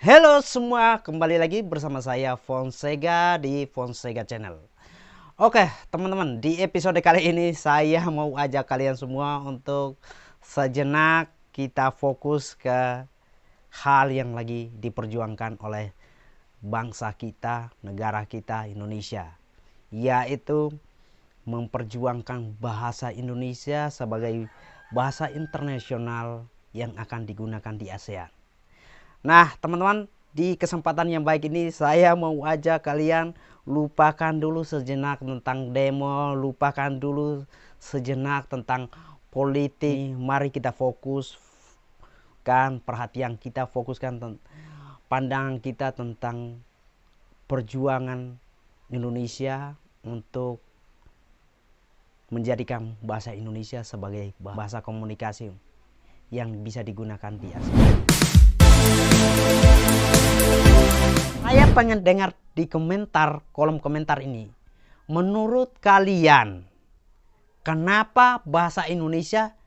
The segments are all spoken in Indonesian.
Halo semua, kembali lagi bersama saya Fonseca di Fonseca Channel. Oke teman-teman, di episode kali ini saya mau ajak kalian semua untuk sejenak kita fokus ke hal yang lagi diperjuangkan oleh bangsa kita, negara kita Indonesia, yaitu memperjuangkan bahasa Indonesia sebagai bahasa internasional yang akan digunakan di ASEAN. Nah teman-teman, di kesempatan yang baik ini saya mau ajak kalian lupakan dulu sejenak tentang demo, lupakan dulu sejenak tentang politik. Mari kita fokuskan perhatian kita, fokuskan pandangan kita tentang perjuangan Indonesia untuk menjadikan bahasa Indonesia sebagai bahasa komunikasi yang bisa digunakan di ASEAN. Saya pengen dengar di komentar, kolom komentar ini, menurut kalian kenapa bahasa Indonesia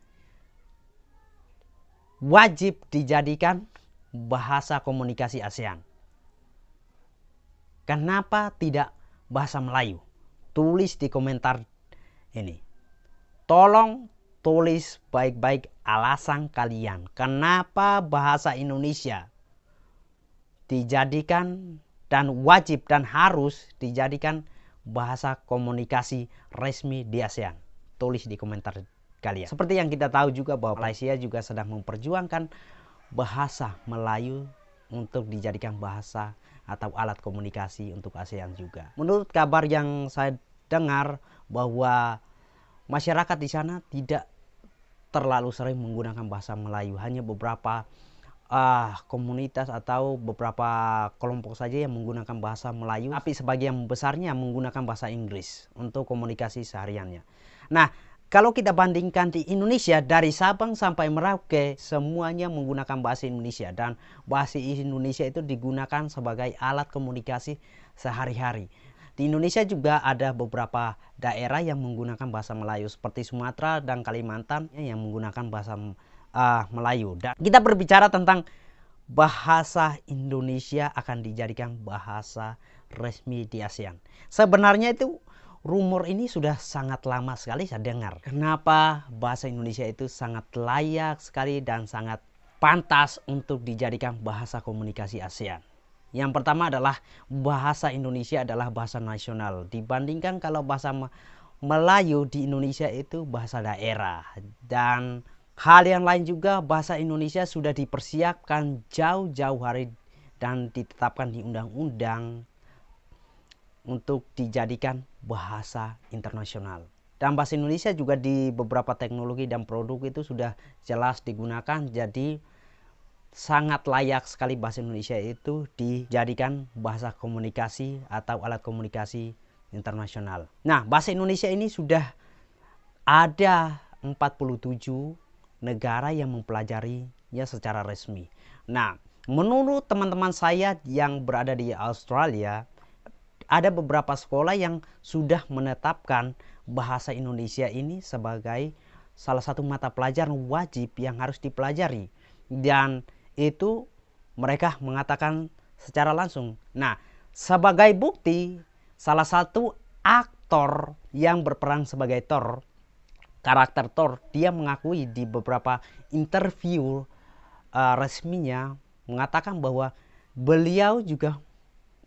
wajib dijadikan bahasa komunikasi ASEAN? Kenapa tidak bahasa Melayu? Tulis di komentar ini. Tolong tulis baik-baik alasan kalian kenapa bahasa Indonesia dijadikan dan wajib dan harus dijadikan bahasa komunikasi resmi di ASEAN. Tulis di komentar kalian. Seperti yang kita tahu juga bahwa Malaysia juga sedang memperjuangkan bahasa Melayu untuk dijadikan bahasa atau alat komunikasi untuk ASEAN juga. Menurut kabar yang saya dengar bahwa masyarakat di sana tidak terlalu sering menggunakan bahasa Melayu, hanya beberapa komunitas atau beberapa kelompok saja yang menggunakan bahasa Melayu, tapi sebagian besarnya menggunakan bahasa Inggris untuk komunikasi sehariannya. Nah, kalau kita bandingkan di Indonesia, dari Sabang sampai Merauke semuanya menggunakan bahasa Indonesia, dan bahasa Indonesia itu digunakan sebagai alat komunikasi sehari-hari. Di Indonesia juga ada beberapa daerah yang menggunakan bahasa Melayu seperti Sumatera dan Kalimantan yang menggunakan bahasa Melayu. Dan kita berbicara tentang bahasa Indonesia akan dijadikan bahasa resmi di ASEAN. Sebenarnya itu rumor ini sudah sangat lama sekali saya dengar. Kenapa bahasa Indonesia itu sangat layak sekali dan sangat pantas untuk dijadikan bahasa komunikasi ASEAN. Yang pertama adalah bahasa Indonesia adalah bahasa nasional. Dibandingkan kalau bahasa Melayu di Indonesia itu bahasa daerah. Dan hal yang lain juga, bahasa Indonesia sudah dipersiapkan jauh-jauh hari dan ditetapkan di undang-undang untuk dijadikan bahasa internasional. Dan bahasa Indonesia juga di beberapa teknologi dan produk itu sudah jelas digunakan, jadi sangat layak sekali bahasa Indonesia itu dijadikan bahasa komunikasi atau alat komunikasi internasional. Nah, bahasa Indonesia ini sudah ada 47 negara yang mempelajarinya secara resmi. Nah, menurut teman-teman saya yang berada di Australia, ada beberapa sekolah yang sudah menetapkan bahasa Indonesia ini sebagai salah satu mata pelajaran wajib yang harus dipelajari. Dan itu mereka mengatakan secara langsung. Nah, sebagai bukti, salah satu aktor yang berperan sebagai Thor, karakter Thor, dia mengakui di beberapa interview resminya mengatakan bahwa beliau juga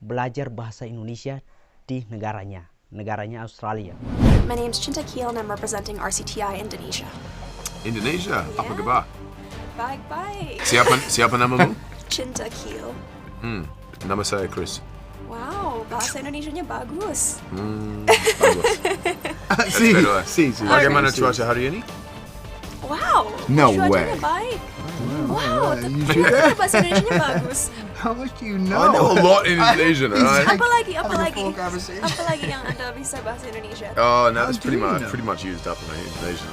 belajar bahasa Indonesia di negaranya Australia. My name is Cinta Kiel and I'm representing RCTI Indonesia. Indonesia? Yeah. Apa kabar? Baik-baik. Siapa namamu? Cinta Kiel. Nama saya Chris. Wow, bahasa Indonesianya bagus. Bagus. Sí. Bagaimana cuaca hari ini? Wow. No cuacanya way. baik. Wow, You sure that? bahasa Indonesianya bagus. How much do you I know a lot in Indonesian, right? Apalagi full conversation. Apalagi yang Anda bisa bahasa Indonesia? Oh, no, that's How do you know? pretty much used up in my Indonesian.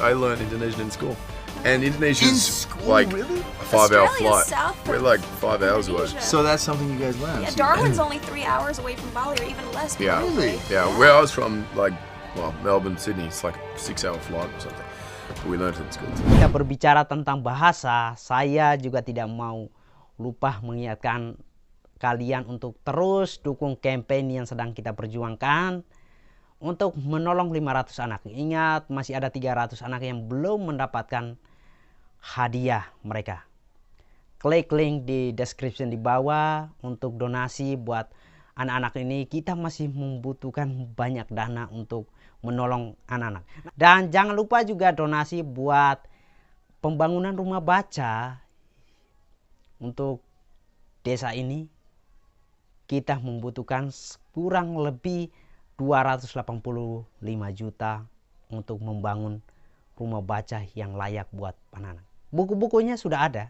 I learned Indonesian in school. And Indonesia's In school, like really? a 5-hour Australia's flight. south We're of like 5 hours away. Indonesia. So that's something you guys learned. Yeah, Darwin's only 3 hours away from Bali, or even less. Yeah. probably. Yeah, where I was from, like, well, Melbourne, Sydney, it's like a 6-hour flight or something. But we learned it in school. Kita berbicara tentang bahasa, saya juga tidak mau lupa mengingatkan kalian untuk terus dukung campaign yang sedang kita perjuangkan untuk menolong 500 anak. Ingat, masih ada 300 anak yang belum mendapatkan hadiah mereka. Klik link di description di bawah untuk donasi buat anak-anak ini. Kita masih membutuhkan banyak dana untuk menolong anak-anak. Dan jangan lupa juga donasi buat pembangunan rumah baca untuk desa ini. Kita membutuhkan kurang lebih 285 juta untuk membangun rumah baca yang layak buat anak-anak. Buku-bukunya sudah ada.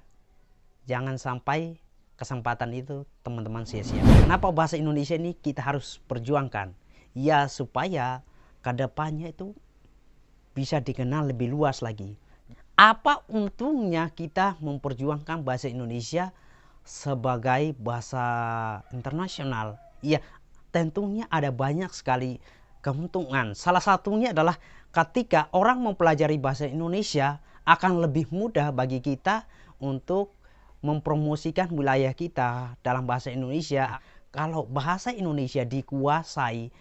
Jangan sampai kesempatan itu teman-teman sia-sia. Kenapa bahasa Indonesia ini kita harus perjuangkan? Ya supaya kedepannya itu bisa dikenal lebih luas lagi. Apa untungnya kita memperjuangkan bahasa Indonesia sebagai bahasa internasional? Ya tentunya ada banyak sekali keuntungan. Salah satunya adalah ketika orang mempelajari bahasa Indonesia akan lebih mudah bagi kita untuk mempromosikan wilayah kita dalam bahasa Indonesia. Kalau bahasa Indonesia dikuasai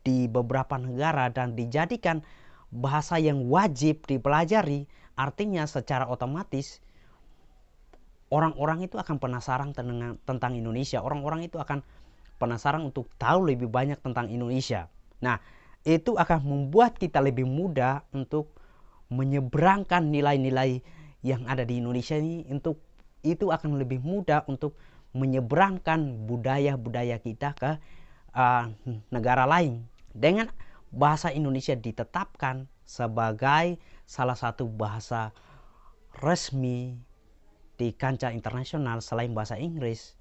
di beberapa negara dan dijadikan bahasa yang wajib dipelajari, artinya secara otomatis orang-orang itu akan penasaran tentang Indonesia. Orang-orang itu akan penasaran untuk tahu lebih banyak tentang Indonesia. Nah, itu akan membuat kita lebih mudah untuk menyeberangkan nilai-nilai yang ada di Indonesia ini. Itu akan lebih mudah untuk menyeberangkan budaya-budaya kita ke negara lain. Dengan bahasa Indonesia ditetapkan sebagai salah satu bahasa resmi di kancah internasional selain bahasa Inggris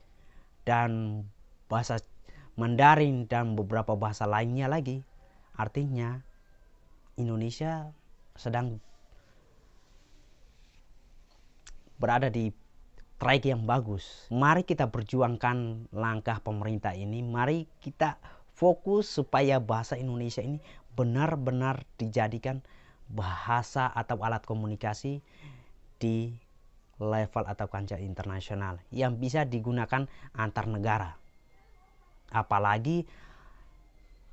dan bahasa Mandarin dan beberapa bahasa lainnya lagi, artinya Indonesia sedang berada di track yang bagus. Mari kita perjuangkan langkah pemerintah ini. Mari kita fokus supaya bahasa Indonesia ini benar-benar dijadikan bahasa atau alat komunikasi di level atau kancah internasional yang bisa digunakan antar negara. Apalagi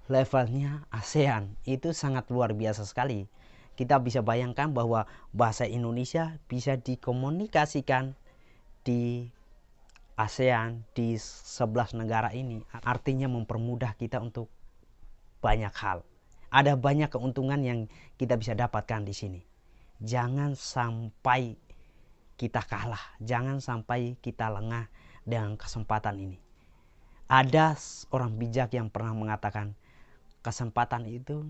levelnya ASEAN itu sangat luar biasa sekali. Kita bisa bayangkan bahwa bahasa Indonesia bisa dikomunikasikan di ASEAN, di 11 negara ini. Artinya mempermudah kita untuk banyak hal. Ada banyak keuntungan yang kita bisa dapatkan di sini. Jangan sampai kita kalah, jangan sampai kita lengah dengan kesempatan ini. Ada orang bijak yang pernah mengatakan, kesempatan itu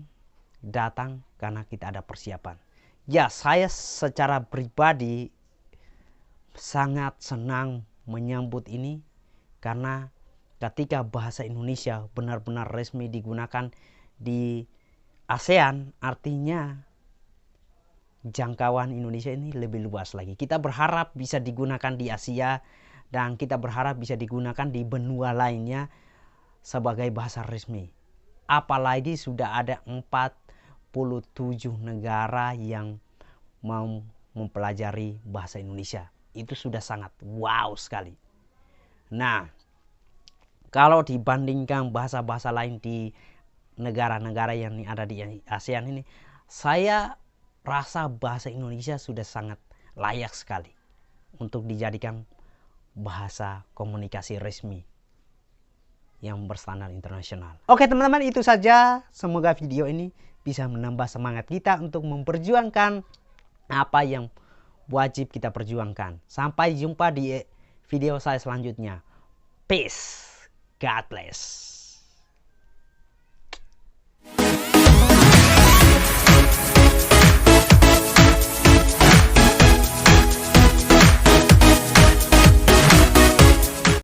datang karena kita ada persiapan. Ya, saya secara pribadi sangat senang menyambut ini karena ketika bahasa Indonesia benar-benar resmi digunakan di ASEAN, artinya jangkauan Indonesia ini lebih luas lagi. Kita berharap bisa digunakan di Asia dan kita berharap bisa digunakan di benua lainnya sebagai bahasa resmi. Apalagi sudah ada 47 negara yang mau mempelajari bahasa Indonesia. Itu sudah sangat wow sekali. Nah, kalau dibandingkan bahasa-bahasa lain di negara-negara yang ada di ASEAN ini, saya rasa bahasa Indonesia sudah sangat layak sekali untuk dijadikan bahasa komunikasi resmi yang berstandar internasional. Oke teman-teman, itu saja. Semoga video ini bisa menambah semangat kita untuk memperjuangkan apa yang wajib kita perjuangkan. Sampai jumpa di video saya selanjutnya. Peace. God bless.